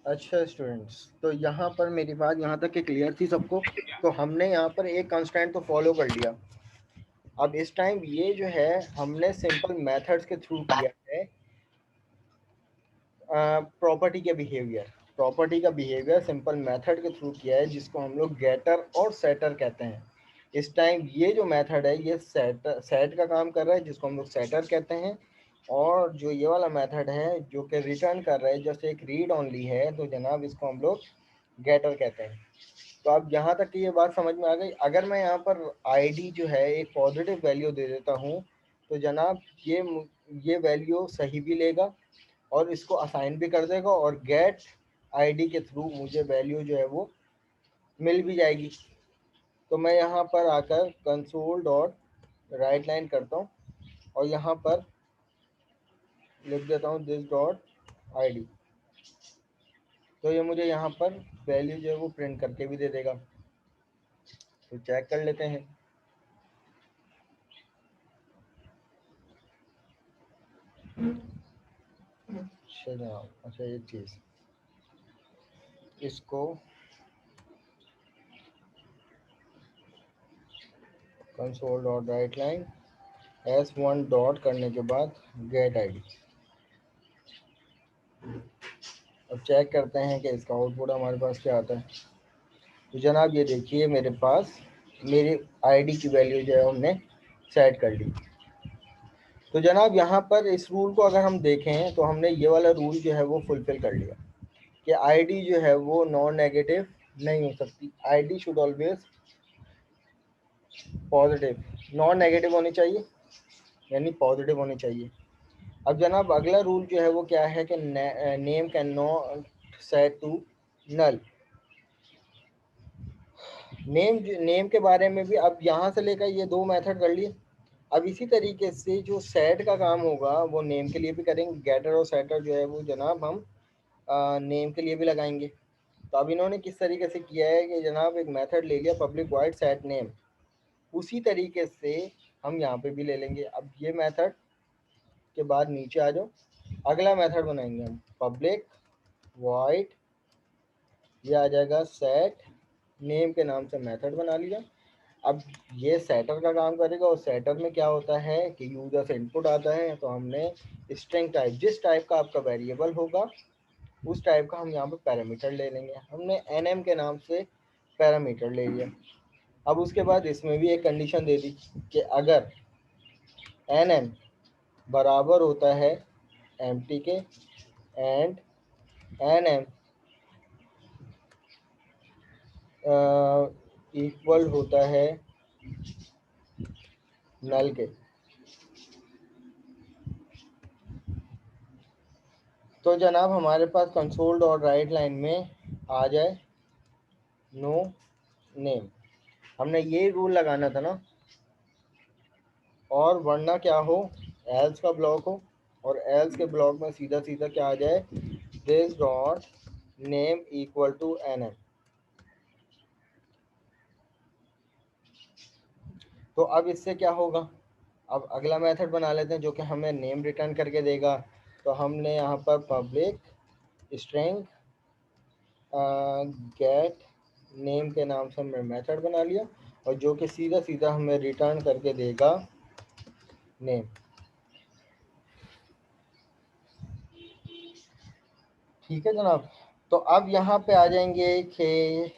अच्छा स्टूडेंट्स, तो यहाँ पर मेरी बात यहाँ तक कि क्लियर थी सबको। तो हमने यहाँ पर एक कंस्ट्रेंट तो फॉलो कर लिया। अब इस टाइम ये जो है हमने सिंपल मेथड्स के थ्रू किया है प्रॉपर्टी का बिहेवियर सिंपल मेथड के थ्रू किया है, जिसको हम लोग गेटर और सेटर कहते हैं। इस टाइम ये जो मेथड है ये सेट का काम कर रहा है, जिसको हम लोग सेटर कहते हैं। और जो ये वाला मेथड है जो कि रिटर्न कर रहा है, जैसे एक रीड ओनली है, तो जनाब इसको हम लोग गेटर कहते हैं। तो अब यहाँ तक की ये बात समझ में आ गई। अगर मैं यहाँ पर आईडी जो है एक पॉजिटिव वैल्यू दे देता हूँ, तो जनाब ये वैल्यू सही भी लेगा और इसको असाइन भी कर देगा, और गेट आईडी के थ्रू मुझे वैल्यू जो है वो मिल भी जाएगी। तो मैं यहाँ पर आकर कंसोल डॉट राइट लाइन करता हूँ और यहाँ पर लिख देता हूँ दिस डॉट आईडी। तो ये मुझे यहाँ पर वैल्यू जो है वो प्रिंट करके भी दे देगा। तो चेक कर लेते हैं। अच्छा एक चीज़, इसको console dot right line S1 dot करने के बाद गेट आईडी। अब चेक करते हैं कि इसका आउटपुट हमारे पास क्या आता है। तो जनाब ये देखिए मेरे पास मेरी आईडी की वैल्यू जो है हमने सेट कर ली। तो जनाब यहाँ पर इस रूल को अगर हम देखें तो हमने ये वाला रूल जो है वो फुलफिल कर लिया कि आईडी जो है वो नॉन नेगेटिव नहीं हो सकती। ID should always positive, non negative होनी चाहिए, यानी पॉजिटिव होनी चाहिए। अब जनाब अगला रूल जो है वो क्या है कि name can not set to null. Name के बारे में भी अब यहाँ से लेकर ये दो मेथड कर लिए। अब इसी तरीके से जो सेट का काम होगा वो नेम के लिए भी करेंगे। गेटर और सेटर जो है वो जनाब हम नेम के लिए भी लगाएंगे। तो अब इन्होंने किस तरीके से किया है कि जनाब एक मेथड ले लिया पब्लिक वॉइड सेट नेम, उसी तरीके से हम यहाँ पे भी ले लेंगे। अब ये मेथड के बाद नीचे आ जाओ, अगला मेथड बनाएंगे हम पब्लिक वॉइड, ये आ जाएगा सेट नेम के नाम से मेथड बना लिया। अब ये सेटर का काम करेगा और सेटर में क्या होता है कि यूजर से इनपुट आता है, तो हमने स्ट्रिंग टाइप, जिस टाइप का आपका वेरिएबल होगा उस टाइप का हम यहाँ पे पैरामीटर ले लेंगे। हमने nm के नाम से पैरामीटर ले लिया। अब उसके बाद इसमें भी एक कंडीशन दे दी कि अगर nm बराबर होता है empty के एंड nm इक्वल होता है नल के, तो जनाब हमारे पास कंसोल डॉट राइट लाइन में आ जाए नो नेम। हमने ये रूल लगाना था ना, और वरना क्या हो, एल्स का ब्लॉक हो और एल्स के ब्लॉक में सीधा सीधा क्या आ जाए, this dot name equal to nm। तो अब इससे क्या होगा, अब अगला मेथड बना लेते हैं जो कि हमें नेम रिटर्न करके देगा। तो हमने यहाँ पर पब्लिक स्ट्रिंग गेट नेम के नाम से हमने मेथड बना लिया, और जो कि सीधा सीधा हमें रिटर्न करके देगा नेम। ठीक है जनाब। तो अब यहाँ पे आ जाएंगे कि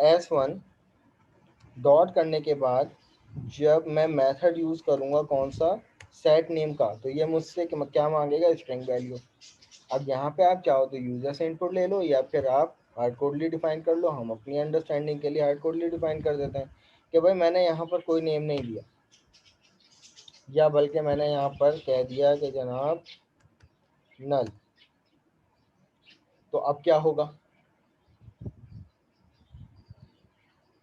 S1 डॉट करने के बाद जब मैं मेथड यूज़ करूँगा कौन सा, सेट नेम का, तो ये मुझसे क्या मांगेगा, स्ट्रिंग वैल्यू। अब यहाँ पे आप चाहो तो यूज़र से इनपुट ले लो या फिर आप हार्ड कोडली डिफाइन कर लो। हम अपनी अंडरस्टैंडिंग के लिए हार्ड कोडली डिफाइन कर देते हैं कि भाई मैंने यहाँ पर कोई नेम नहीं दिया, या बल्कि मैंने यहाँ पर कह दिया कि जनाब नल। तो अब क्या होगा,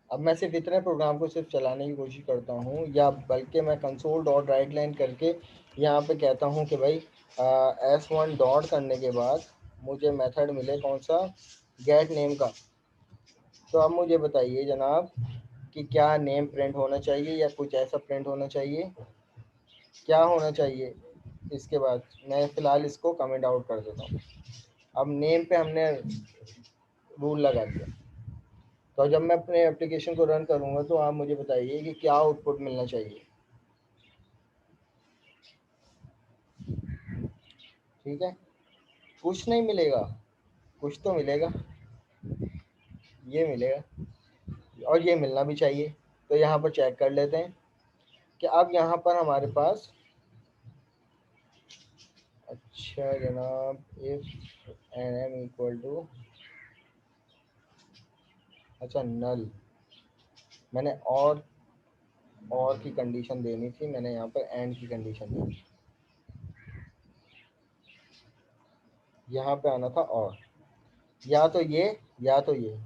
अब मैं सिर्फ इतने प्रोग्राम को सिर्फ चलाने की कोशिश करता हूँ, या बल्कि मैं कंसोल डॉट राइट लाइन करके यहाँ पे कहता हूँ कि भाई S1 डॉट करने के बाद मुझे मेथड मिले कौन सा, गेट नेम का। तो अब मुझे बताइए जनाब कि क्या नेम प्रिंट होना चाहिए या कुछ ऐसा प्रिंट होना चाहिए, क्या होना चाहिए। इसके बाद मैं फ़िलहाल इसको कमेंट आउट कर देता हूँ। अब नेम पे हमने रूल लगा दिया, तो जब मैं अपने एप्लीकेशन को रन करूँगा तो आप मुझे बताइए कि क्या आउटपुट मिलना चाहिए। ठीक है, कुछ नहीं मिलेगा, कुछ तो मिलेगा, ये मिलेगा और ये मिलना भी चाहिए। तो यहाँ पर चेक कर लेते हैं कि अब यहाँ पर हमारे पास, अच्छा जनाब, if n m equal to, अच्छा नल, मैंने और की कंडीशन देनी थी, मैंने यहाँ पर एंड की कंडीशन दी, यहाँ पे आना था और, या तो ये या तो ये।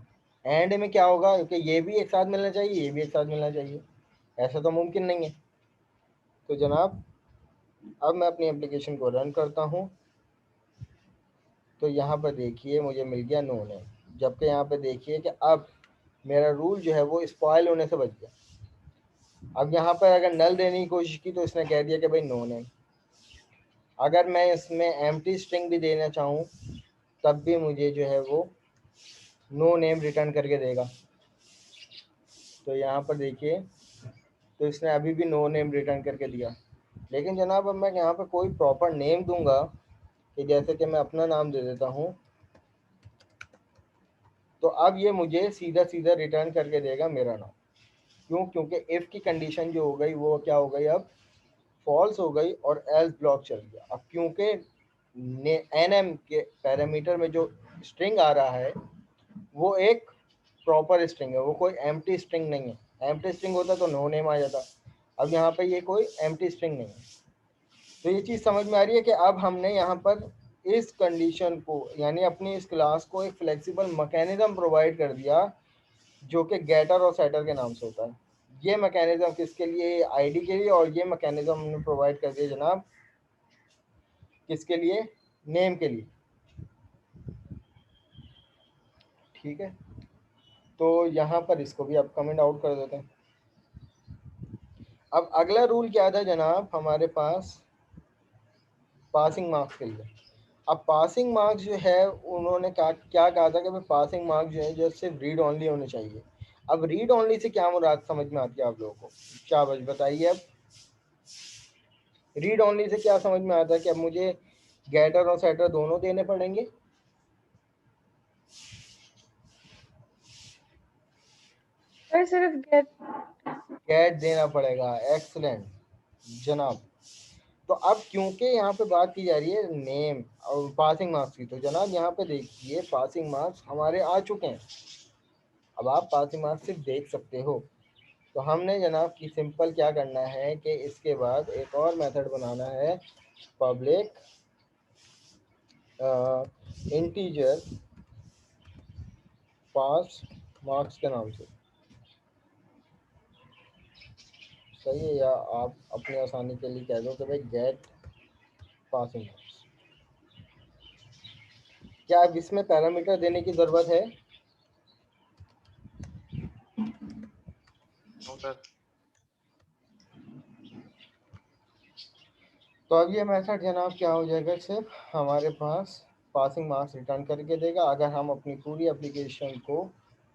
एंड में क्या होगा, क्योंकि ये भी एक साथ मिलना चाहिए, ये भी एक साथ मिलना चाहिए, ऐसा तो मुमकिन नहीं है। तो जनाब अब मैं अपनी एप्लीकेशन को रन करता हूँ, तो यहाँ पर देखिए मुझे मिल गया नो नेम, जबकि यहाँ पे देखिए कि अब मेरा रूल जो है वो स्पॉइल होने से बच गया। अब यहाँ पर अगर नल देने की कोशिश की तो इसने कह दिया कि भाई नो नेम। अगर मैं इसमें एम्प्टी स्ट्रिंग भी देना चाहूँ तब भी मुझे जो है वो नो नेम रिटर्न करके देगा। तो यहाँ पर देखिए, तो इसने अभी भी नो नेम रिटर्न करके दिया। लेकिन जनाब अब मैं यहाँ पर कोई प्रॉपर नेम दूंगा, कि जैसे कि मैं अपना नाम दे देता हूँ, तो अब ये मुझे सीधा सीधा रिटर्न करके देगा मेरा नाम। क्यों? क्योंकि इफ़ की कंडीशन जो हो गई वो क्या हो गई, अब फॉल्स हो गई और एल्स ब्लॉक चल गया। अब क्योंकि एन एम के पैरामीटर में जो स्ट्रिंग आ रहा है वो एक प्रॉपर स्ट्रिंग है, वो कोई एम्प्टी स्ट्रिंग नहीं है। एम्प्टी स्ट्रिंग होता तो नो नेम आ जाता। अब यहाँ पे ये कोई एम्प्टी स्ट्रिंग नहीं है। तो ये चीज़ समझ में आ रही है कि अब हमने यहाँ पर इस कंडीशन को, यानी अपनी इस क्लास को एक फ्लेक्सिबल मैकेनिज्म प्रोवाइड कर दिया, जो कि गेटर और सेटर के नाम से होता है। ये मैकेनिज्म किसके लिए, आईडी के लिए, और ये मैकेनिज्म हमने प्रोवाइड कर दिया जनाब किसके लिए, नेम के लिए। ठीक है, तो यहाँ पर इसको भी आप कमेंट आउट कर देते हैं। अब अगला रूल क्या था जनाब हमारे पास, पासिंग मार्क्स के लिए। अब पासिंग मार्क्स जो है उन्होंने क्या कहा था कि भाई पासिंग मार्क्स जो है जो सिर्फ रीड ओनली होने चाहिए। अब रीड ओनली से क्या मुराद समझ में आती है आप लोगों को, शाबाश बताइए। अब रीड ओनली से क्या समझ में आता है कि अब मुझे गेटर और सेटर दोनों देने पड़ेंगे। सिर्फ गेट गेट देना पड़ेगा, एक्सलेंट जनाब। तो अब क्योंकि यहाँ पे बात की जा रही है नेम और पासिंग मार्क्स की, तो जनाब यहाँ पे देखिए पासिंग मार्क्स हमारे आ चुके हैं। अब आप पासिंग मार्क्स सिर्फ देख सकते हो। तो हमने जनाब की सिंपल क्या करना है कि इसके बाद एक और मेथड बनाना है, पब्लिक इंटीजर पास मार्क्स के नाम से। सही है, या आप अपनी आसानी के लिए कह दो कि भाई गेट पासिंग मार्क्स। क्या अब इसमें पैरामीटर देने की ज़रूरत है? तो अब ये मेथड जनाब क्या हो जाएगा, सिर्फ हमारे पास पासिंग मार्क्स रिटर्न करके देगा। अगर हम अपनी पूरी एप्लीकेशन को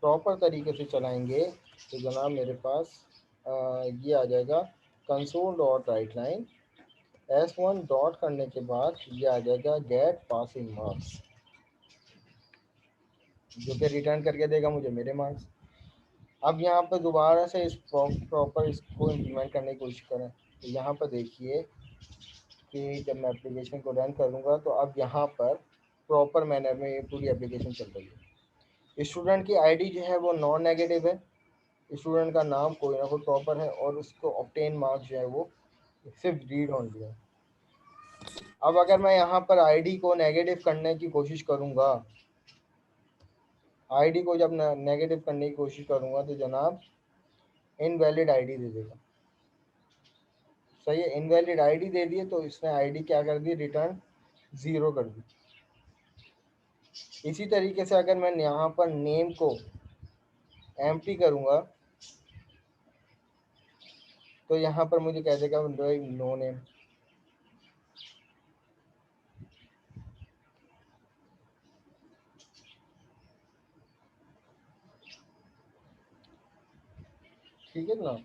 प्रॉपर तरीके से चलाएंगे तो जनाब मेरे पास ये आ जाएगा console dot right line S1 dot करने के बाद ये आ जाएगा गेट पासिंग मार्क्स, जो कि रिटर्न करके देगा मुझे मेरे मार्क्स। अब यहाँ पर दोबारा से इस प्रॉपर इसको इम्प्लीमेंट करने की कोशिश करें, तो यहाँ पर देखिए कि जब मैं एप्लीकेशन को रन करूँगा तो अब यहाँ पर प्रॉपर मैनर में ये पूरी एप्लीकेशन चल रही है। स्टूडेंट की आईडी जो है वो नॉन नेगेटिव है, स्टूडेंट का नाम कोई ना कोई प्रॉपर है, और उसको ऑब्टेन मार्क्स जो है वो सिर्फ रीड ओनली है। अब अगर मैं यहाँ पर आईडी को नेगेटिव करने की कोशिश करूँगा, आईडी को जब नेगेटिव करने की कोशिश करूँगा तो जनाब इनवैलिड आईडी दे देगा। सही है, इनवैलिड आईडी दे दिए तो इसने आईडी क्या कर दी, रिटर्न 0 कर दी। इसी तरीके से अगर मैं यहाँ पर नेम को एम्प्टी करूँगा तो यहाँ पर मुझे कह देगा नो नेम। ठीक है ना।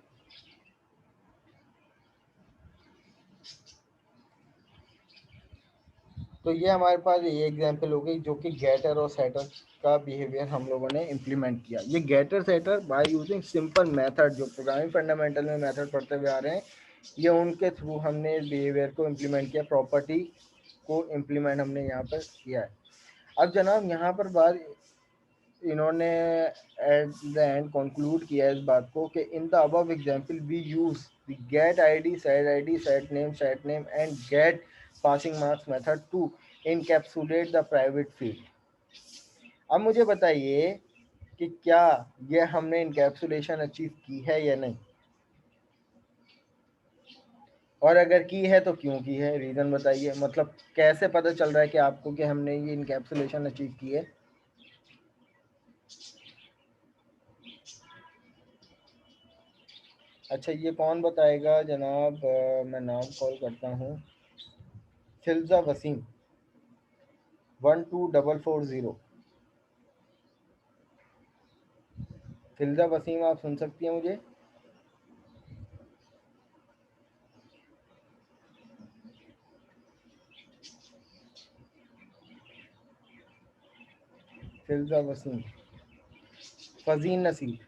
तो ये हमारे पास ये एग्जांपल हो गई जो कि गेटर और सेटर का बिहेवियर हम लोगों ने इम्प्लीमेंट किया। ये getter setter by using simple method, जो प्रोग्रामिंग फंडामेंटल में मेथड पढ़ते हुए आ रहे हैं, ये उनके थ्रू हमने बिहेवियर को इम्प्लीमेंट किया, प्रॉपर्टी को इम्प्लीमेंट हमने यहाँ पर किया है। अब जनाब यहाँ पर बात इन्होंने एट द एंड कंक्लूड किया इस बात को कि in the above example we use the get ID, set name and get passing marks method to encapsulate the private field. अब मुझे बताइए कि क्या ये हमने इनकैप्सुलेशन अचीव की है या नहीं, और अगर की है तो क्यों की है, रीजन बताइए। मतलब कैसे पता चल रहा है कि आपको कि हमने ये इनकैप्सुलेशन अचीव की है। अच्छा, ये कौन बताएगा जनाब? मैं नाम कॉल करता हूँ, फिल्जा वसीम 12440। फिल्जा वसीम, आप सुन सकती हैं मुझे? फिल्जा वसीम, फजीन नसीर।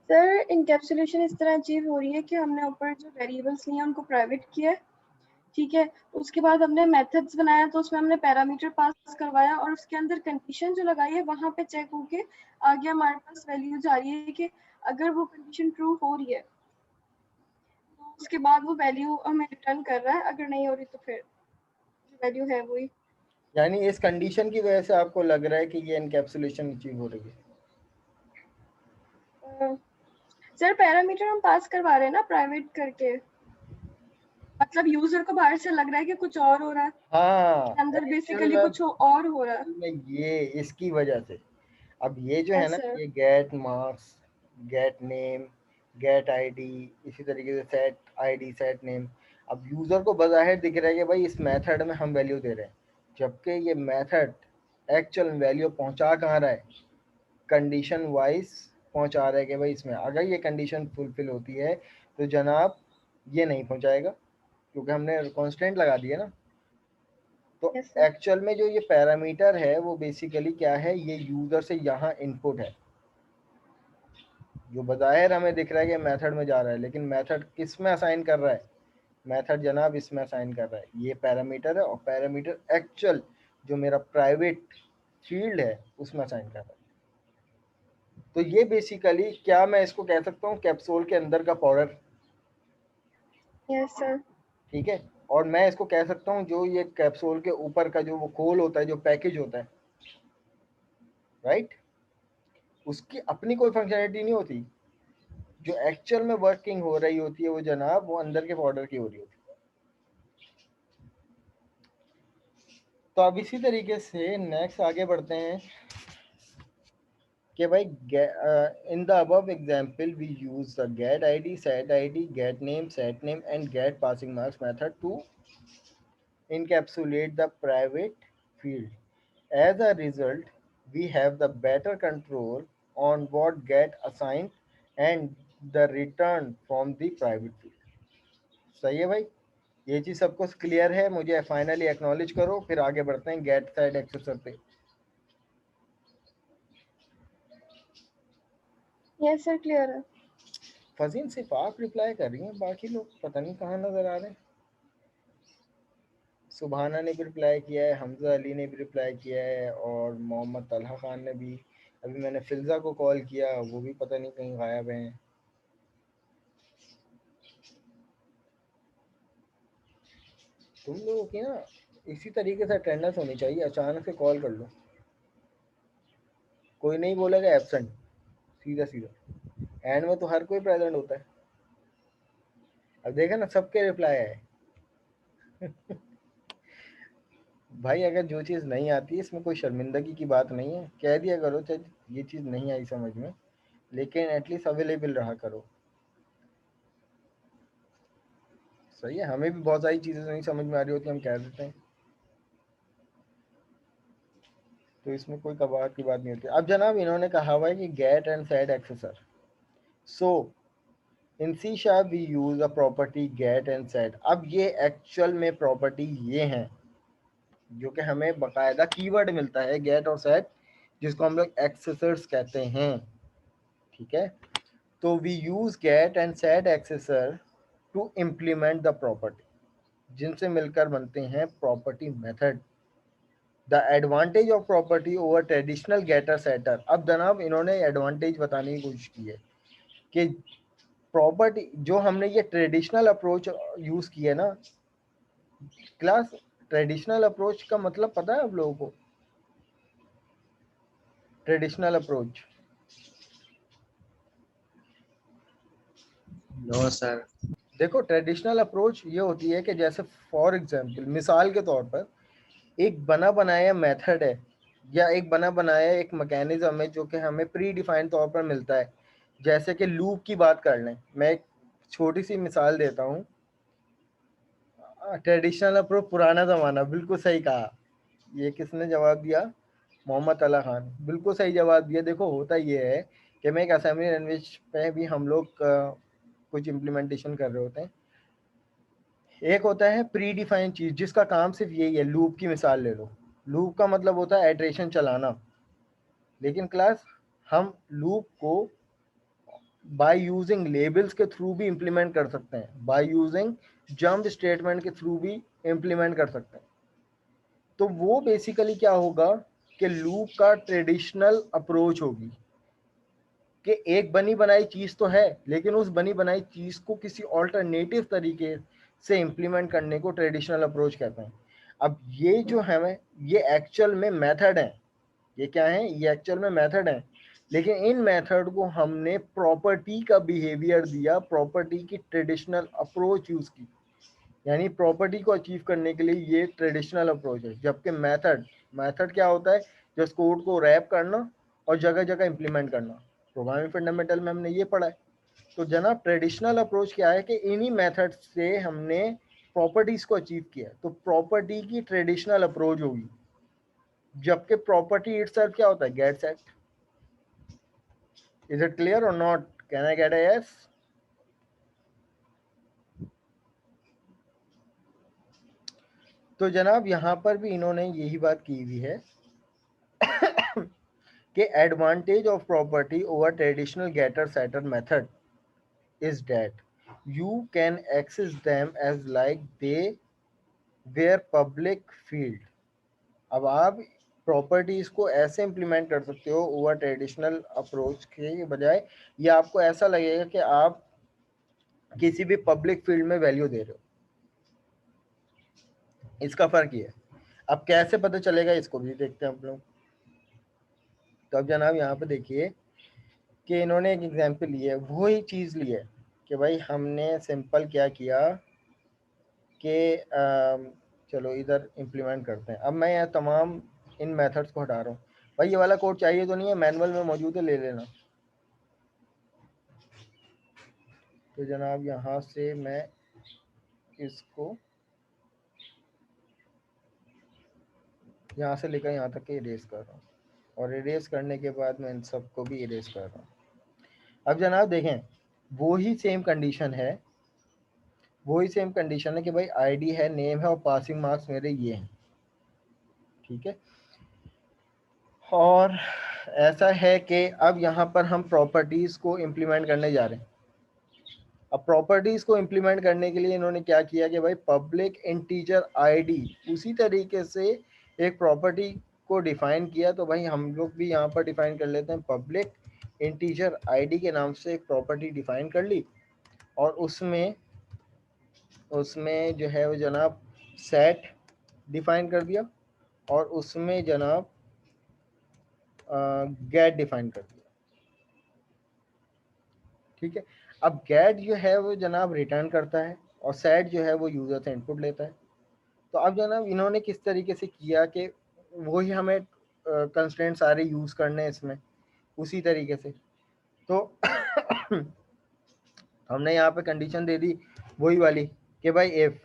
सर इनकैप्सुलेशन इस तरह अचीव हो रही है कि हमने ऊपर जो वेरिएबल्स लिए हैं उनको प्राइवेट किया है, ठीक है। उसके बाद हमने मेथड्स बनाया, तो उसमें हमने पैरामीटर पास करवाया और उसके अंदर कंडीशन जो लगाई है वहां पे चेक होके आगे हमारे पास वैल्यू जा रही है कि अगर वो कंडीशन ट्रू हो रही है तो उसके बाद वो वैल्यू हमें रिटर्न कर रहा है, अगर नहीं हो रही तो फिर जो वैल्यू है वही। यानी इस कंडीशन की वजह से आपको लग रहा है कि ये इनकैप्सुलेशन अचीव हो रही है? सर पैरामीटर हम पास करवा रहे हैं ना प्राइवेट करके, मतलब यूजर को बाहर से लग रहा है कि कुछ और हो रहा है, हाँ, अंदर एक्चुअल बेसिकली में, कुछ और हो रहा है। ये इसकी वजह से। अब ये जो है यस ना, सर। ये get marks, get name, get ID, इसी तरीके से सेट आईडी, सेट नेम। अब यूजर को बज़ाहिर दिख रहा है कि भाई इस मेथड में हम वैल्यू दे रहे हैं, जबकि ये मेथड एक्चुअल वैल्यू पहुंचा कहाँ रहा है, कंडीशन वाइज पहुंचा रहा है कि भाई इसमें अगर ये कंडीशन फुलफिल होती है तो जनाब ये नहीं पहुंचाएगा, क्योंकि हमने कांस्टेंट लगा दिया ना। तो यस सर। एक्चुअल में जो ये पैरामीटर है वो बेसिकली क्या है, ये यूजर से यहाँ इनपुट है, जो बज़ाहिर हमें दिख रहा है कि मेथड में जा रहा है, लेकिन मेथड किस में असाइन कर रहा है? मेथड जनाब इसमें असाइन कर रहा है, ये पैरामीटर है, और पैरामीटर एक्चुअल जो मेरा प्राइवेट फील्ड है उसमें असाइन कर रहा है। तो ये बेसिकली, क्या मैं इसको कह सकता हूँ कैप्सूल के अंदर का पाउडर? Yes sir. ठीक है। और मैं इसको कह सकता हूँ जो ये कैप्सूल के ऊपर का जो वो खोल होता है, जो पैकेज होता है, राइट, उसकी अपनी कोई फंक्शनैलिटी नहीं होती। जो एक्चुअल में वर्किंग हो रही होती है वो जनाब वो अंदर के पाउडर की हो रही होती है। तो अब इसी तरीके से नेक्स्ट आगे बढ़ते हैं कि भाई in the above example we use the get ID, get name, set name and get passing marks method to encapsulate the private field. As a result, we have the better control on what get assigned and the return from the private field. सही है भाई? ये चीज सबको clear है? मुझे finally acknowledge करो, फिर आगे बढ़ते हैं गेट साइड एक्सेसर पे। यस सर क्लियर है। फजीन सिर्फ आप रिप्लाई कर रही हैं, बाकी लोग पता नहीं कहाँ नजर आ रहे हैं। सुबहाना ने भी रिप्लाई किया है, हमजा अली ने भी रिप्लाई किया है, और मोहम्मद तलहा खान ने भी। अभी मैंने फिल्जा को कॉल किया, वो भी पता नहीं कहीं गायब हैं। तुम लोगों की ना इसी तरीके से अटेंडेंस होनी चाहिए, अचानक से कॉल कर लो, कोई नहीं बोलेगा एबसेंट, सीधा सीधा। एंड में तो हर कोई प्रेजेंट होता है। अब देखा ना, सबके रिप्लाई आए। भाई अगर जो चीज़ नहीं आती है इसमें कोई शर्मिंदगी की बात नहीं है, कह दिया करो चाहे ये चीज़ नहीं आई समझ में, लेकिन एटलीस्ट अवेलेबल रहा करो। सही है, हमें भी बहुत सारी चीज़ें नहीं समझ में आ रही होती, हम कह देते हैं, तो इसमें कोई कबाड़ की बात नहीं होती। अब जनाब इन्होंने कहा हुआ है कि get and set accessor. So in C sharp we use a property get and set. अब ये एक्चुअल में प्रॉपर्टी ये हैं जो कि हमें बकायदा कीवर्ड मिलता है गेट और सेट, जिसको हम लोग एक्सेसर्स कहते हैं। ठीक है, तो we use get and set accessor to implement the property, जिनसे मिलकर बनते हैं property method. The advantage of property over traditional getter setter. अब जनाब इन्होंने एडवांटेज बताने की कोशिश की है कि प्रॉपर्टी जो हमने ये ट्रेडिशनल अप्रोच यूज की है ना क्लास, ट्रेडिशनल अप्रोच का मतलब पता है आप लोगों को? Traditional approach no sir. देखो, ट्रेडिशनल अप्रोच ये होती है कि जैसे फॉर एग्जांपल, मिसाल के तौर पर, एक बना बनाया मेथड है या एक बना बनाया एक मैकेनिज्म है जो कि हमें प्री डिफाइंड तौर पर मिलता है। जैसे कि लूप की बात कर लें, मैं एक छोटी सी मिसाल देता हूँ। ट्रेडिशनल अप्रोच, पुराना ज़माना, बिल्कुल सही कहा। ये किसने जवाब दिया? मोहम्मद अला खान, बिल्कुल सही जवाब दिया। देखो होता ये है कि मैं एक असेंबली लैंग्वेज पे भी हम लोग कुछ इम्प्लीमेंटेशन कर रहे होते हैं। एक होता है प्री डिफाइंड चीज़ जिसका काम सिर्फ यही है, लूप की मिसाल ले लो। लूप का मतलब होता है एट्रेशन चलाना, लेकिन क्लास हम लूप को बाय यूजिंग लेबल्स के थ्रू भी इम्प्लीमेंट कर सकते हैं, बाय यूजिंग जंप स्टेटमेंट के थ्रू भी इम्प्लीमेंट कर सकते हैं। तो वो बेसिकली क्या होगा कि लूप का ट्रेडिशनल अप्रोच होगी कि एक बनी बनाई चीज़ तो है, लेकिन उस बनी बनाई चीज़ को किसी ऑल्टरनेटिव तरीके से इम्प्लीमेंट करने को ट्रेडिशनल अप्रोच कहते हैं। अब ये जो है ये एक्चुअल में मेथड है। ये क्या है? ये एक्चुअल में मेथड है, लेकिन इन मेथड को हमने प्रॉपर्टी का बिहेवियर दिया, प्रॉपर्टी की ट्रेडिशनल अप्रोच यूज़ की। यानी प्रॉपर्टी को अचीव करने के लिए ये ट्रेडिशनल अप्रोच है, जबकि मेथड, मेथड क्या होता है? जस्ट कोड को रैप करना और जगह जगह इम्प्लीमेंट करना। प्रोग्रामिंग फंडामेंटल में हमने ये पढ़ा है। तो जनाब ट्रेडिशनल अप्रोच क्या है कि इन्हीं मेथड से हमने प्रॉपर्टीज को अचीव किया, तो प्रॉपर्टी की ट्रेडिशनल अप्रोच होगी। जबकि प्रॉपर्टी इटसेल्फ क्या होता है? Get set. Is it clear और not? Can I get a yes? तो जनाब यहाँ पर भी इन्होंने यही बात की हुई है कि advantage of property over traditional getter setter method is that you can access them as like they were public field। अब आप प्रॉपर्टीज को ऐसे इम्प्लीमेंट कर सकते हो ओवर ट्रेडिशनल अप्रोच के बजाय, या आपको ऐसा लगेगा कि आप किसी भी पब्लिक फील्ड में वैल्यू दे रहे हो। इसका फर्क ये है। अब कैसे पता चलेगा, इसको भी देखते हैं हम लोग। तो अब जनाब यहाँ पे देखिए कि इन्होंने एक एग्जांपल लिया है, वही चीज़ ली है कि भाई हमने सिंपल क्या किया कि चलो इधर इम्प्लीमेंट करते हैं। अब मैं यहाँ तमाम इन मेथड्स को हटा रहा हूँ। भाई ये वाला कोड चाहिए तो नहीं है, मैनुअल में मौजूद है, ले लेना। तो जनाब यहाँ से मैं इसको यहाँ से लेकर यहाँ तक के इरेज कर रहा हूँ, और इरेज करने के बाद मैं इन सबको भी इरेज कर रहा हूँ। अब जनाब देखें, वही सेम कंडीशन है, वही सेम कंडीशन है कि भाई आईडी है, नेम है और पासिंग मार्क्स मेरे ये हैं। ठीक है, और ऐसा है कि अब यहाँ पर हम प्रॉपर्टीज़ को इम्प्लीमेंट करने जा रहे हैं। अब प्रॉपर्टीज़ को इम्प्लीमेंट करने के लिए इन्होंने क्या किया कि भाई पब्लिक इंटीजर आईडी, उसी तरीके से एक प्रॉपर्टी को डिफाइन किया। तो भाई हम लोग भी यहाँ पर डिफाइन कर लेते हैं, पब्लिक इंटीजर आईडी के नाम से एक प्रॉपर्टी डिफाइन कर ली, और उसमें उसमें जो है वो जनाब सेट डिफाइन कर दिया, और उसमें जनाब गेट डिफाइन कर दिया। ठीक है, अब गेट जो है वो जनाब रिटर्न करता है, और सेट जो है वो यूज़र से इनपुट लेता है। तो अब जनाब इन्होंने किस तरीके से किया कि वही हमें कंस्ट्रेंट सारे यूज़ करने हैं इसमें, उसी तरीके से। तो हमने यहाँ पे कंडीशन दे दी वही वाली कि भाई इफ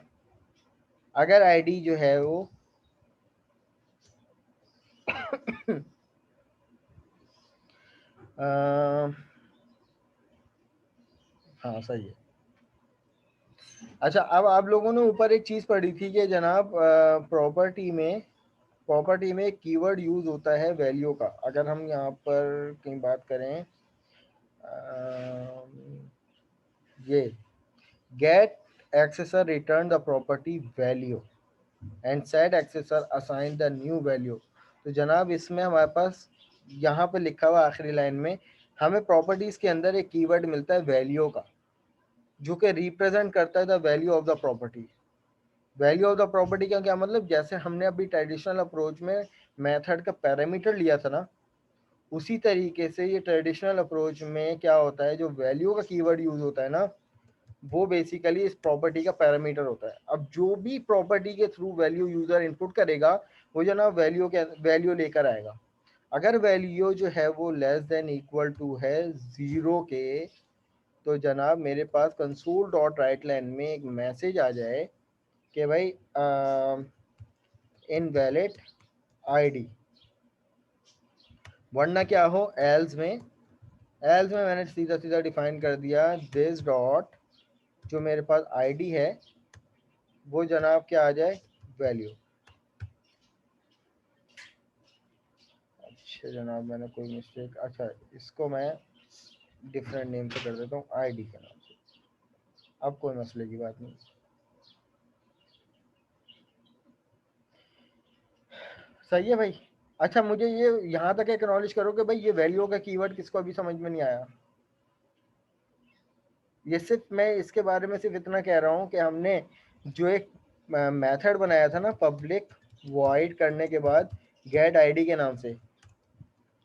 अगर आईडी जो है वो हाँ सही है। अच्छा, अब आप लोगों ने ऊपर एक चीज पढ़ी थी कि जनाब प्रॉपर्टी में एक कीवर्ड यूज होता है वैल्यू का। अगर हम यहाँ पर कहीं बात करें ये gate accessor return the property value and set accessor assign the new value। तो जनाब इसमें हमारे पास यहाँ पे लिखा हुआ आखिरी लाइन में हमें प्रॉपर्टीज के अंदर एक कीवर्ड मिलता है वैल्यू का, जो कि रिप्रेजेंट करता है the value of the property. Value of the property का क्या मतलब, जैसे हमने अभी ट्रेडिशनल अप्रोच में मेथड का पैरामीटर लिया था ना, उसी तरीके से ये ट्रेडिशनल अप्रोच में क्या होता है, जो वैल्यू का कीवर्ड यूज होता है ना, वो बेसिकली इस प्रॉपर्टी का पैरामीटर होता है। अब जो भी प्रॉपर्टी के थ्रू वैल्यू यूजर इनपुट करेगा वो जनाब वैल्यू लेकर आएगा। अगर वैल्यू जो है वो लेस देन इक्वल टू है 0 के, तो जनाब मेरे पास कंसोल डॉट राइट लाइन में एक मैसेज आ जाए कि भाई इनवैलिड आईडी, वरना क्या हो एल्स में मैंने सीधा सीधा डिफाइन कर दिया दिस डॉट जो मेरे पास आईडी है वो जनाब क्या आ जाए वैल्यू। अच्छा जनाब मैंने कोई मिस्टेक, अच्छा इसको मैं डिफरेंट नेम से कर देता हूँ आईडी के नाम से, अब कोई मसले की बात नहीं। सही है भाई। अच्छा मुझे ये यहाँ तक एक्नॉलेज करो कि भाई ये वैल्यू का कीवर्ड किसको अभी समझ में नहीं आया। ये सिर्फ मैं इसके बारे में सिर्फ इतना कह रहा हूँ कि हमने जो एक मेथड बनाया था ना पब्लिक वॉइड करने के बाद गेट आईडी के नाम से,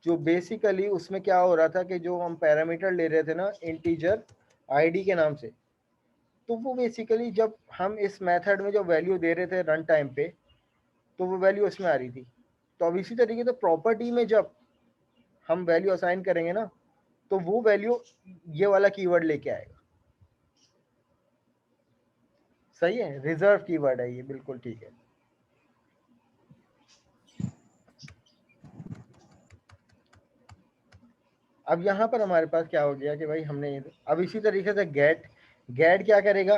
जो बेसिकली उसमें क्या हो रहा था कि जो हम पैरामीटर ले रहे थे ना इंटीजर आईडी के नाम से, तो वो बेसिकली जब हम इस मेथड में जो वैल्यू दे रहे थे रन टाइम पे, तो वो वैल्यू उसमें आ रही थी। तो अब इसी तरीके से प्रॉपर्टी में जब हम वैल्यू असाइन करेंगे ना, तो वो वैल्यू ये वाला कीवर्ड लेके आएगा। सही है, रिजर्व कीवर्ड है ये, बिल्कुल ठीक है। अब यहाँ पर हमारे पास क्या हो गया कि भाई हमने अब इसी तरीके से गेट क्या करेगा,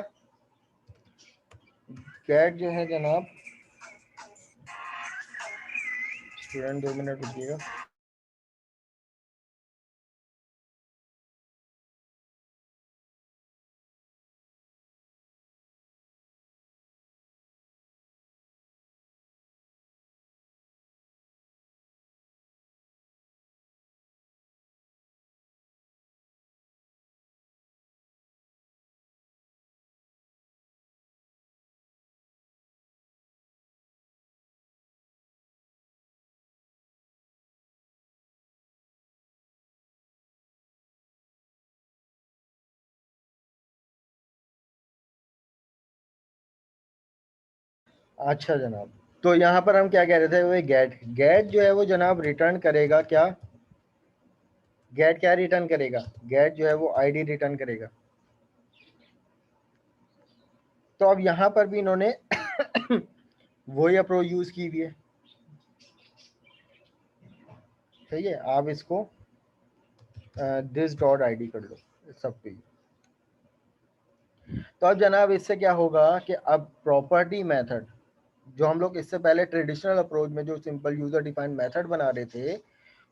गेट जो है जनाब, स्टूडेंट 2 मिनट रुकिएगा। अच्छा जनाब, तो यहाँ पर हम क्या कह रहे थे, वो गेट गेट जो है वो जनाब रिटर्न करेगा क्या, गेट क्या रिटर्न करेगा, गेट जो है वो आईडी रिटर्न करेगा। तो अब यहाँ पर भी इन्होंने वही अप्रोच यूज की हुई है। सही है, आप इसको दिस डॉट आईडी कर लो सब पे। तो अब जनाब इससे क्या होगा कि अब प्रॉपर्टी मेथड जो हम लोग इससे पहले ट्रेडिशनल अप्रोच में जो सिंपल यूजर डिफाइंड मेथड बना रहे थे,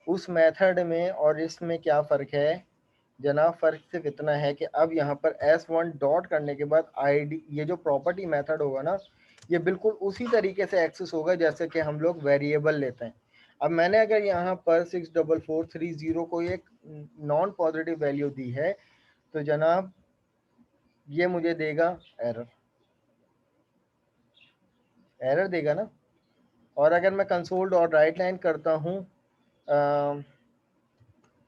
उस मेथड में और इसमें क्या फ़र्क है जनाब, फ़र्क सिर्फ इतना है कि अब यहाँ पर S1 डॉट करने के बाद आईडी, ये जो प्रॉपर्टी मेथड होगा ना, ये बिल्कुल उसी तरीके से एक्सेस होगा जैसे कि हम लोग वेरिएबल लेते हैं। अब मैंने अगर यहाँ पर 64430 को एक नॉन पॉजिटिव वैल्यू दी है, तो जनाब ये मुझे देगा एरर, एरर देगा ना। और अगर मैं कंसोल डॉट राइट लाइन करता हूँ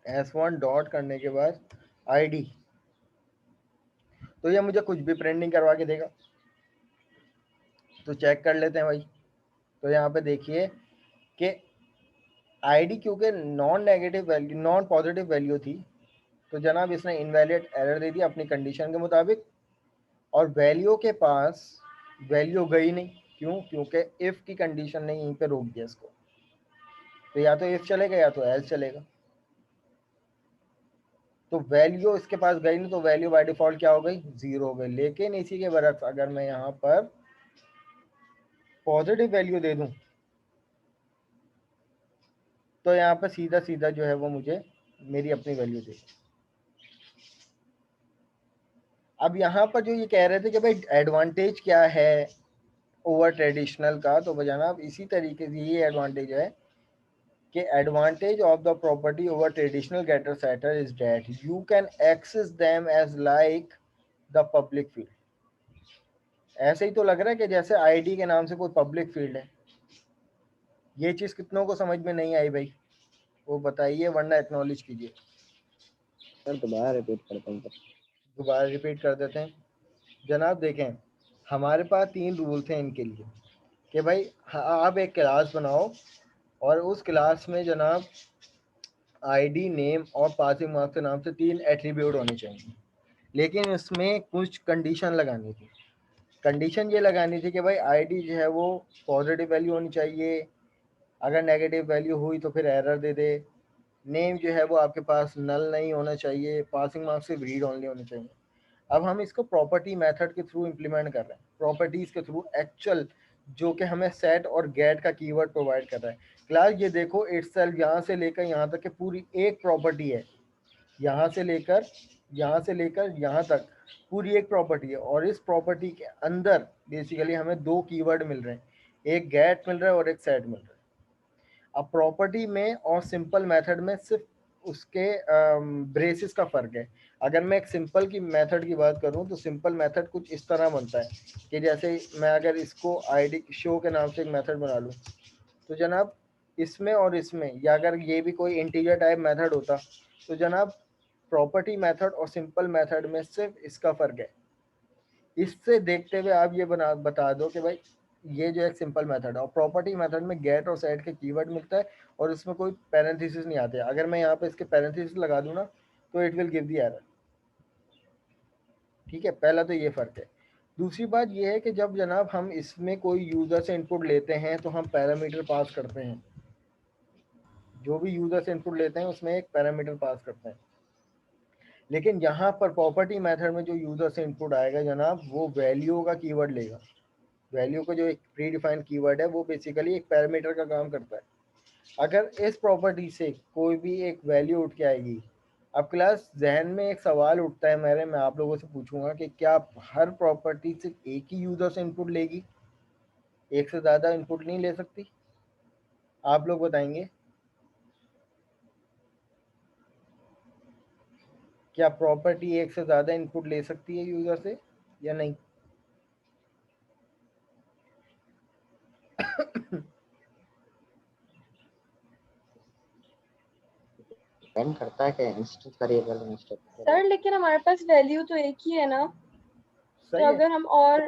S1 डॉट करने के बाद आईडी, तो ये मुझे कुछ भी प्रिंटिंग करवा के देगा। तो चेक कर लेते हैं भाई। तो यहाँ पे देखिए कि आईडी क्योंकि non negative value, non positive value थी, तो जनाब इसने इनवैलिड एरर दे दिया अपनी कंडीशन के मुताबिक, और वैल्यू के पास वैल्यू गई नहीं। क्यों? क्योंकि इफ की कंडीशन ने यहीं पे रोक दिया इसको। तो या तो इफ चलेगा या तो एल्स चलेगा। तो वैल्यू इसके पास गई नहीं, तो वैल्यू बाय डिफॉल्ट क्या हो गई? 0 हो गई। लेकिन इसी के बरक्स अगर मैं यहाँ पर पॉजिटिव वैल्यू दे दूं तो यहाँ पर सीधा सीधा जो है वो मुझे मेरी अपनी वैल्यू देगा। अब यहाँ पर जो ये कह रहे थे कि भाई एडवांटेज क्या है ओवर ट्रेडिशनल का, तो जनाब इसी तरीके से ये एडवांटेज है कि advantage of the property over traditional getter setter is that you can access them as like the public field. ऐसे ही तो लग रहा है कि जैसे आईडी के नाम से कोई पब्लिक फील्ड है। ये चीज कितनों को समझ में नहीं आई भाई? वो बताइए, वरना एक्नॉलेज कीजिए। सर दोबारा रिपीट करता हूँ। दोबारा रिपीट कर देते हैं। जनाब देखें, हमारे पास 3 रूल थे इनके लिए कि भाई आप एक क्लास बनाओ और उस क्लास में जनाब आईडी, नेम और पासिंग मार्क्स के नाम से 3 एट्रीब्यूट होने चाहिए। लेकिन इसमें कुछ कंडीशन लगानी थी। कंडीशन ये लगानी थी कि भाई आईडी जो है वो पॉजिटिव वैल्यू होनी चाहिए, अगर नेगेटिव वैल्यू हुई तो फिर एरर दे दे। नेम जो है वो आपके पास नल नहीं होना चाहिए, पासिंग मार्क्स सिर्फ रीड ओनली होने चाहिए। अब हम इसको प्रॉपर्टी मेथड के थ्रू इम्प्लीमेंट कर रहे हैं, प्रॉपर्टीज के थ्रू एक्चुअल, जो कि हमें सेट और गेट का कीवर्ड प्रोवाइड कर रहा है। क्लास ये देखो इटसेल्फ यहाँ से लेकर यहाँ तक के पूरी एक प्रॉपर्टी है, यहाँ से लेकर यहाँ तक पूरी एक प्रॉपर्टी है। और इस प्रॉपर्टी के अंदर बेसिकली हमें 2 कीवर्ड मिल रहे हैं, एक गेट मिल रहा है और एक सेट मिल रहा है। अब प्रॉपर्टी में और सिंपल मेथड में सिर्फ उसके ब्रेसिस का फ़र्क है। अगर मैं एक सिंपल की मेथड की बात करूं तो सिंपल मेथड कुछ इस तरह बनता है कि जैसे मैं अगर इसको आईडी शो के नाम से एक मेथड बना लूं, तो जनाब इसमें और इसमें, या अगर ये भी कोई इंटीजर टाइप मेथड होता, तो जनाब प्रॉपर्टी मेथड और सिंपल मेथड में सिर्फ इसका फ़र्क है। इससे देखते हुए आप ये बता दो कि भाई ये जो एक सिंपल मेथड है, और प्रॉपर्टी मेथड में गेट और सेट के कीवर्ड मिलता है और इसमें कोई पैरेंथेसिस नहीं आते। अगर मैं यहाँ पे इसके पैरेंथेसिस लगा दूँ ना तो it will give the error. ठीक है, पहला तो ये फ़र्क है। दूसरी बात ये है कि जब जनाब हम इसमें कोई यूज़र से इनपुट लेते हैं तो हम पैरामीटर पास करते हैं। जो भी यूज़र से इनपुट लेते हैं उसमें एक पैरामीटर पास करते हैं। लेकिन यहाँ पर प्रॉपर्टी मेथड में जो यूज़र से इनपुट आएगा जनाब, वो वैल्यू का कीवर्ड लेगा। वैल्यू का जो एक प्री डिफाइंड कीवर्ड है वो बेसिकली एक पैरामीटर का काम करता है। अगर इस प्रॉपर्टी से कोई भी एक वैल्यू उठ के आएगी, अब क्लास जहन में एक सवाल उठता है मेरे, मैं आप लोगों से पूछूंगा कि क्या हर प्रॉपर्टी सिर्फ एक ही यूजर से इनपुट लेगी? एक से ज़्यादा इनपुट नहीं ले सकती? आप लोग बताएंगे क्या प्रॉपर्टी एक से ज़्यादा इनपुट ले सकती है यूजर से या नहीं? डिपेंड करता है कि इंस्टेंस वेरिएबल इंस्टेंस। सर लेकिन हमारे पास वैल्यू तो एक ही है ना, तो सही है, अगर हम और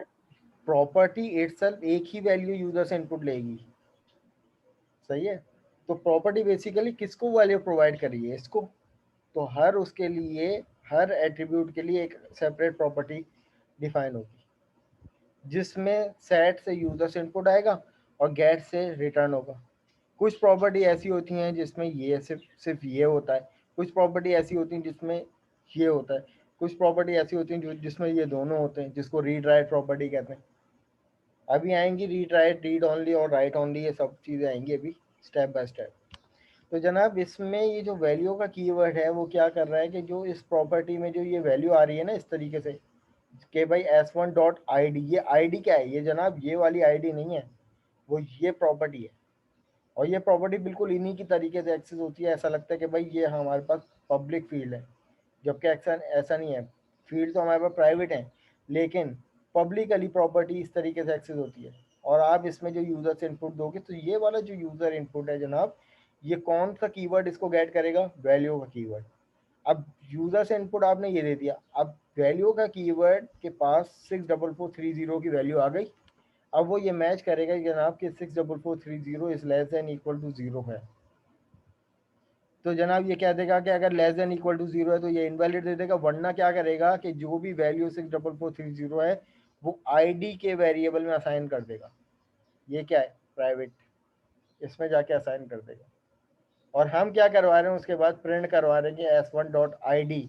प्रॉपर्टी इटसेल्फ एक ही वैल्यू यूजर से इनपुट लेगी। सही है, तो प्रॉपर्टी बेसिकली किसको वैल्यू प्रोवाइड कर रही है? इसको। तो हर उसके लिए, हर एट्रीब्यूट के लिए एक सेपरेट प्रॉपर्टी डिफाइन होगी, जिसमें सेट से यूजर से इनपुट आएगा और गेट से रिटर्न होगा। कुछ प्रॉपर्टी ऐसी होती हैं जिसमें ये सिर्फ ये होता है, कुछ प्रॉपर्टी ऐसी होती हैं जिसमें ये होता है, कुछ प्रॉपर्टी ऐसी होती हैं जिसमें ये दोनों होते हैं, जिसको रीड राइट प्रॉपर्टी कहते हैं। अभी आएंगी रीड राइट, रीड ओनली और राइट ओनली, ये सब चीज़ें आएंगी अभी स्टेप बाय स्टेप। तो जनाब इसमें ये जो वैल्यू का कीवर्ड है वो क्या कर रहा है कि जो इस प्रॉपर्टी में जो ये वैल्यू आ रही है ना इस तरीके से कि भाई s1.id, ये आईडी क्या है? ये जनाब ये वाली आईडी नहीं है, वो ये प्रॉपर्टी है। और ये प्रॉपर्टी बिल्कुल इन्हीं की तरीके से एक्सेस होती है। ऐसा लगता है कि भाई ये हमारे पास पब्लिक फील्ड है, जबकि ऐसा ऐसा नहीं है। फील्ड तो हमारे पास प्राइवेट है, लेकिन पब्लिकली प्रॉपर्टी इस तरीके से एक्सेस होती है। और आप इसमें जो यूज़र से इनपुट दोगे, तो ये वाला जो यूज़र इनपुट है जनाब, ये कौन सा कीवर्ड इसको गेट करेगा? वैल्यू का कीवर्ड। अब यूज़र से इनपुट आपने ये दे दिया, अब वैल्यू का कीवर्ड के पास 64430 की वैल्यू आ गई। अब वो ये मैच करेगा कि जनाब कि 64430 is less than equal to 0 है। तो जनाब ये कह देगा कि अगर लेस देन इक्वल टू 0 है तो ये इनवैलिड दे देगा, वरना क्या करेगा कि जो भी वैल्यू 64430 है वो आईडी के वेरिएबल में असाइन कर देगा। ये क्या है, प्राइवेट, इसमें जाके असाइन कर देगा। और हम क्या करवा रहे हैं उसके बाद, प्रिंट करवा रहे हैं कि s1.id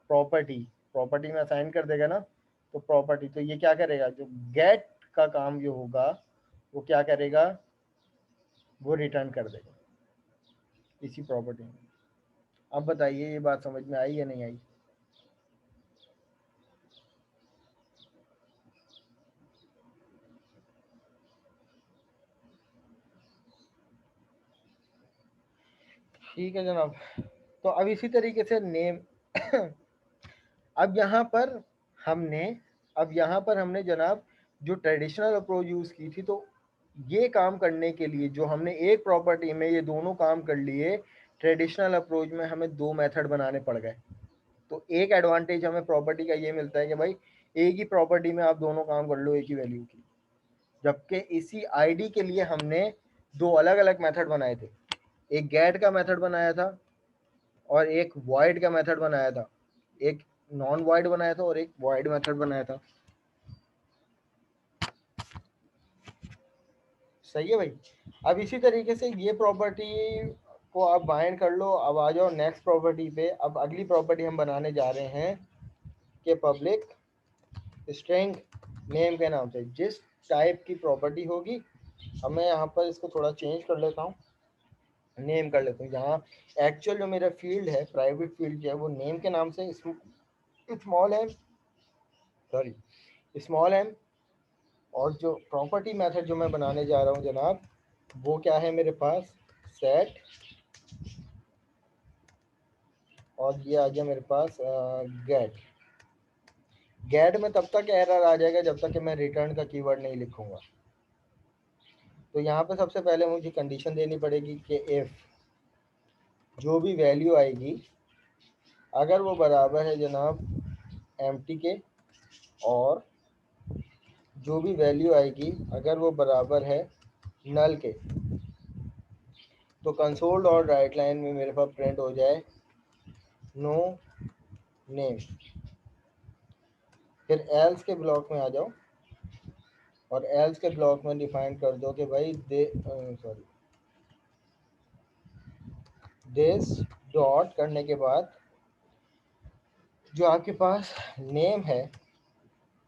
प्रॉपर्टी, प्रॉपर्टी में असाइन कर देगा ना, तो प्रॉपर्टी, तो ये क्या करेगा, जो गेट का काम जो होगा वो क्या करेगा, वो रिटर्न कर देगा इसी प्रॉपर्टी में। अब बताइए ये बात समझ में आई या नहीं आई? ठीक है जनाब। तो अब इसी तरीके से नेम अब यहाँ पर हमने जनाब जो ट्रेडिशनल अप्रोच यूज की थी, तो ये काम करने के लिए जो हमने एक प्रॉपर्टी में ये दोनों काम कर लिए, ट्रेडिशनल अप्रोच में हमें दो मेथड बनाने पड़ गए। तो एक एडवांटेज हमें प्रॉपर्टी का ये मिलता है कि भाई एक ही प्रॉपर्टी में आप दोनों काम कर लो एक ही वैल्यू की, जबकि इसी आईडी के लिए हमने दो अलग अलग मेथड बनाए थे, एक गेट का मेथड बनाया था और एक वॉइड का मेथड बनाया था, एक नॉन वॉइड बनाया था और एक वॉइड मेथड बनाया था। सही है भाई। अब इसी तरीके से ये प्रॉपर्टी को आप बाइंड कर लो। अब आ जाओ नेक्स्ट प्रॉपर्टी पे। अब अगली प्रॉपर्टी हम बनाने जा रहे हैं कि पब्लिक स्ट्रिंग नेम के नाम से जिस टाइप की प्रॉपर्टी होगी, अब मैं यहाँ पर इसको थोड़ा चेंज कर लेता हूँ, नेम कर लेता हूँ। यहाँ एक्चुअल जो मेरा फील्ड है, प्राइवेट फील्ड जो है वो नेम के नाम से स्मॉल है, सॉरी स्मॉल है। और जो प्रॉपर्टी मेथड जो मैं बनाने जा रहा हूँ जनाब, वो क्या है मेरे पास, सेट, और ये आ गया मेरे पास गेट। गेट में तब तक एरर आ जाएगा जब तक कि मैं रिटर्न का कीवर्ड नहीं लिखूंगा। तो यहाँ पे सबसे पहले मुझे कंडीशन देनी पड़ेगी कि इफ जो भी वैल्यू आएगी अगर वो बराबर है जनाब एम्प्टी के, और जो भी वैल्यू आएगी अगर वो बराबर है नल के, तो कंसोल डॉट राइट लाइन में मेरे पास प्रिंट हो जाए नो नेम। फिर एल्स के ब्लॉक में आ जाओ और एल्स के ब्लॉक में डिफाइन कर दो कि भाई दिस डॉट करने के बाद जो आपके पास नेम है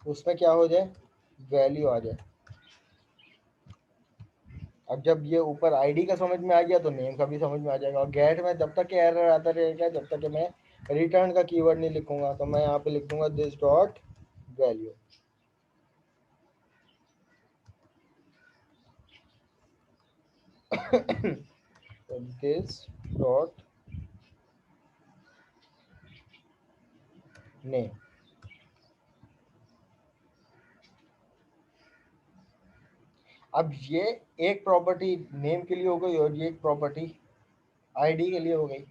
उसमें क्या हो जाए, वैल्यू आ जाए। अब जब ये ऊपर आईडी का समझ में आ गया तो नेम का भी समझ में आ जाएगा। और गेट में जब तक एरर आता रहेगा जब तक कि मैं रिटर्न का कीवर्ड नहीं लिखूंगा, तो मैं यहाँ पे लिख दूंगा this dot value. This dot name. अब ये एक प्रॉपर्टी नेम के लिए हो गई और ये एक प्रॉपर्टी आईडी के लिए हो गई।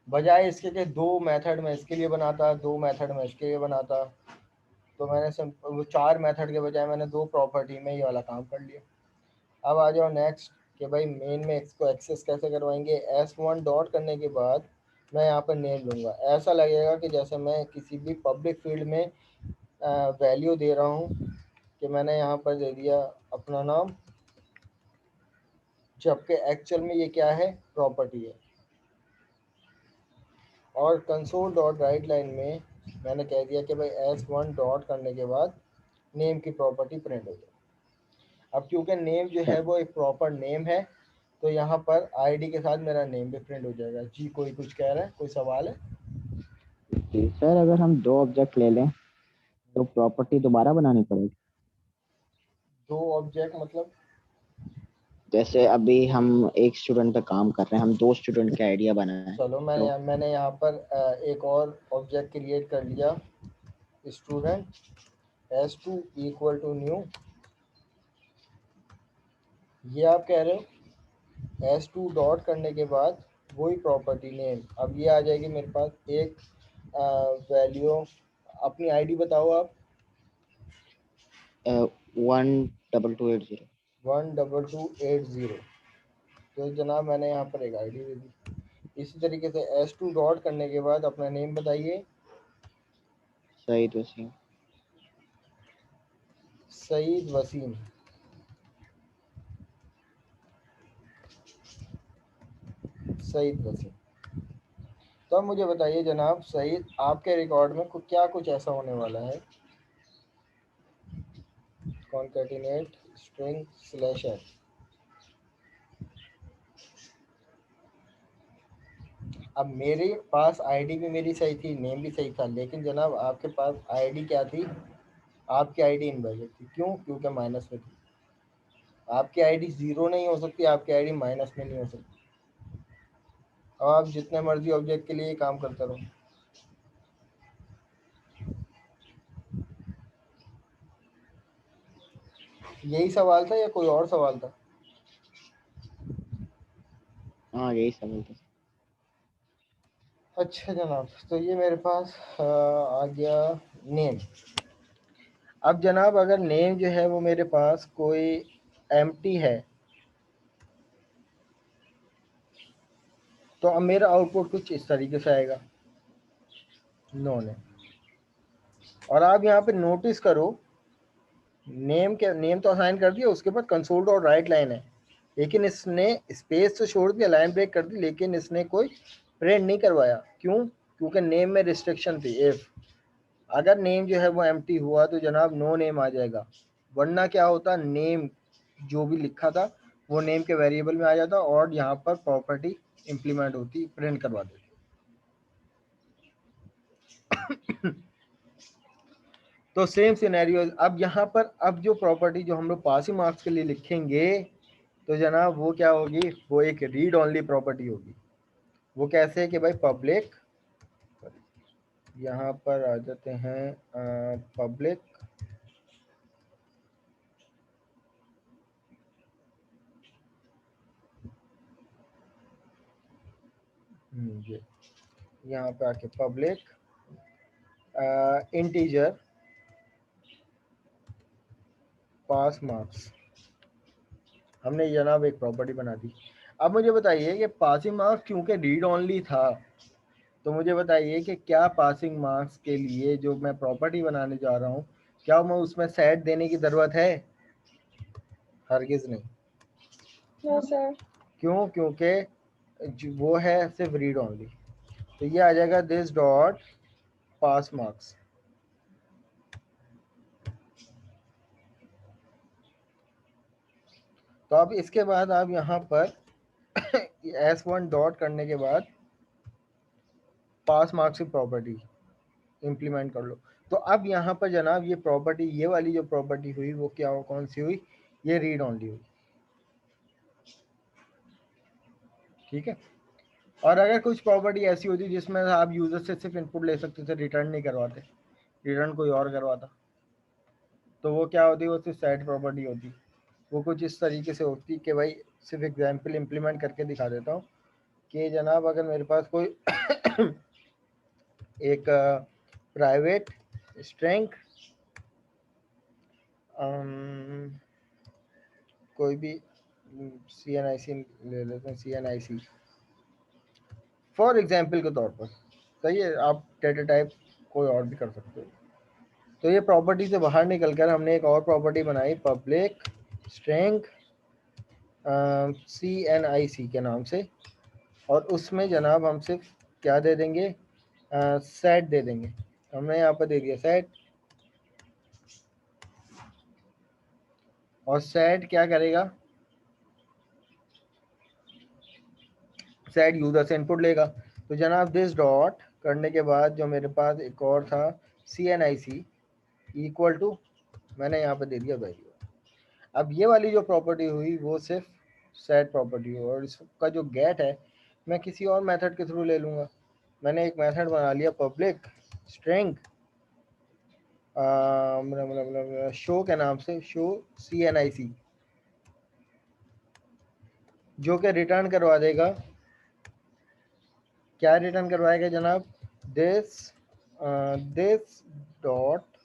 बजाय इसके कि दो मेथड में इसके लिए बनाता, दो मेथड में इसके लिए बनाता, तो मैंने वो चार मेथड के बजाय मैंने दो प्रॉपर्टी में ये वाला काम कर लिया। अब आ जाओ नेक्स्ट कि भाई मेन में इसको एक्सेस कैसे करवाएंगे। S1 डॉट करने के बाद मैं यहाँ पर नेम लूँगा। ऐसा लगेगा कि जैसे मैं किसी भी पब्लिक फील्ड में वैल्यू दे रहा हूँ, कि मैंने यहाँ पर दे दिया अपना नाम, जबकि एक्चुअल में ये क्या है, प्रॉपर्टी है। और कंसोल डॉट राइट लाइन में मैंने कह दिया कि भाई S1 डॉट करने के बाद नेम की प्रॉपर्टी प्रिंट हो जाए। अब क्योंकि नेम जो है वो एक प्रॉपर नेम है, तो यहाँ पर आईडी के साथ मेरा नेम भी प्रिंट हो जाएगा। जी कोई कुछ कह रहा है, कोई सवाल है? जी सर, अगर हम दो ऑब्जेक्ट ले लें तो प्रॉपर्टी दोबारा बनानी पड़ेगी। दो ऑब्जेक्ट मतलब? जैसे अभी हम एक स्टूडेंट पे काम कर रहे हैं, हम दो स्टूडेंट के आइडिया बनाए चलो तो मैंने यहाँ पर एक और ऑब्जेक्ट क्रिएट कर लिया, student S2 equal to new. ये आप कह रहे हो S2 डॉट करने के बाद वही प्रॉपर्टी नेम। अब ये आ जाएगी मेरे पास एक वैल्यू। अपनी आईडी बताओ आप। 12280। 12280। तो जनाब मैंने यहाँ पर एक आईडी दे दी। इसी तरीके से S2 डॉट करने के बाद अपना नेम बताइए। सईद वसीम। सईद वसीम। सईद वसीम। तो अब मुझे बताइए जनाब सईद, आपके रिकॉर्ड में क्या कुछ ऐसा होने वाला है। Concatenate string slash n। अब मेरे पास आईडी भी मेरी सही थी, नेम भी सही था, लेकिन जनाब आपके पास आईडी क्या थी, आपकी आईडी इनवैलिड थी। क्यों? क्योंकि माइनस में थी। आपकी आईडी जीरो नहीं हो सकती, आपकी आईडी माइनस में नहीं हो सकती। अब आप जितने मर्जी ऑब्जेक्ट के लिए काम करते रहो। यही सवाल था या कोई और सवाल था? हाँ यही सवाल था। अच्छा जनाब, तो ये मेरे पास आ गया नेम। अब जनाब अगर नेम जो है वो मेरे पास कोई एम्प्टी है, तो अब मेरा आउटपुट कुछ इस तरीके से आएगा, नो नेम। और आप यहाँ पे नोटिस करो, नेम तो असाइन कर दिया, उसके बाद कंसोल डॉट राइट लाइन है, लेकिन इसने स्पेस तो छोड़ दिया, लाइन ब्रेक कर दी, लेकिन इसने कोई प्रिंट नहीं करवाया। क्यों? क्योंकि नेम में रिस्ट्रिक्शन थी। इफ अगर नेम जो है वो एम्प्टी हुआ तो जनाब नो नेम आ जाएगा, वरना क्या होता, नेम जो भी लिखा था वो नेम के वेरिएबल में आ जाता और यहाँ पर प्रॉपर्टी इंप्लीमेंट होती, प्रिंट करवा देती। तो सेम सिनेरियो अब यहाँ पर, अब जो प्रॉपर्टी जो हम लोग पासिंग मार्क्स के लिए लिखेंगे तो जनाब वो क्या होगी, वो एक रीड ओनली प्रॉपर्टी होगी। वो कैसे है कि भाई पब्लिक, यहाँ पर आ जाते हैं पब्लिक ये यहाँ पे आके पब्लिक इंटीजर पास मार्क्स, हमने जनाब एक प्रॉपर्टी बना दी। अब मुझे बताइए कि पासिंग मार्क्स क्योंकि रीड ओनली था, तो मुझे बताइए कि क्या पासिंग मार्क्स के लिए जो मैं प्रॉपर्टी बनाने जा रहा हूँ, क्या मैं उसमें सेट देने की ज़रूरत है? हरगिज नहीं। No sir. क्यों? क्योंकि वो है सिर्फ रीड ओनली। तो ये आ जाएगा दिस डॉट पास मार्क्स। तो अब इसके बाद आप यहाँ पर S1 डॉट करने के बाद पास मार्क्स की प्रॉपर्टी इंप्लीमेंट कर लो। तो अब यहाँ पर जनाब ये प्रॉपर्टी, ये वाली जो प्रॉपर्टी हुई वो क्या हो, कौन सी हुई? ये रीड ओनली हुई। ठीक है। और अगर कुछ प्रॉपर्टी ऐसी होती जिसमें आप यूजर से सिर्फ इनपुट ले सकते थे, रिटर्न नहीं करवाते, रिटर्न कोई और करवाता, तो वो क्या होती? वो सिर्फ सेट प्रॉपर्टी होती। वो कुछ इस तरीके से होती कि भाई, सिर्फ एग्जाम्पल इंप्लीमेंट करके दिखा देता हूँ कि जनाब अगर मेरे पास कोई एक प्राइवेट स्ट्रिंग कोई भी CNIC ले लेते हैं, CNIC फॉर एग्जाम्पल के तौर पर, सही है, आप डेटा टाइप कोई और भी कर सकते हो। तो ये प्रॉपर्टी से बाहर निकलकर हमने एक और प्रॉपर्टी बनाई, पब्लिक स्ट्रिंग CNIC के नाम से, और उसमें जनाब हम सिर्फ क्या दे देंगे, सेट दे देंगे। हमने यहाँ पर दे दिया सेट, और सेट क्या करेगा, सेट यूजर से इनपुट लेगा। तो जनाब दिस डॉट करने के बाद जो मेरे पास एक और था CNIC इक्वल टू, मैंने यहाँ पे दे दिया वैल्यू। अब ये वाली जो प्रॉपर्टी हुई वो सिर्फ सेट प्रॉपर्टी हुई, और इसका जो गेट है मैं किसी और मेथड के थ्रू ले लूँगा। मैंने एक मेथड बना लिया पब्लिक स्ट्रिंग शो के नाम से, शो CNIC, जो कि रिटर्न करवा देगा, क्या रिटर्न करवाएगा जनाब, दिस दिस डॉट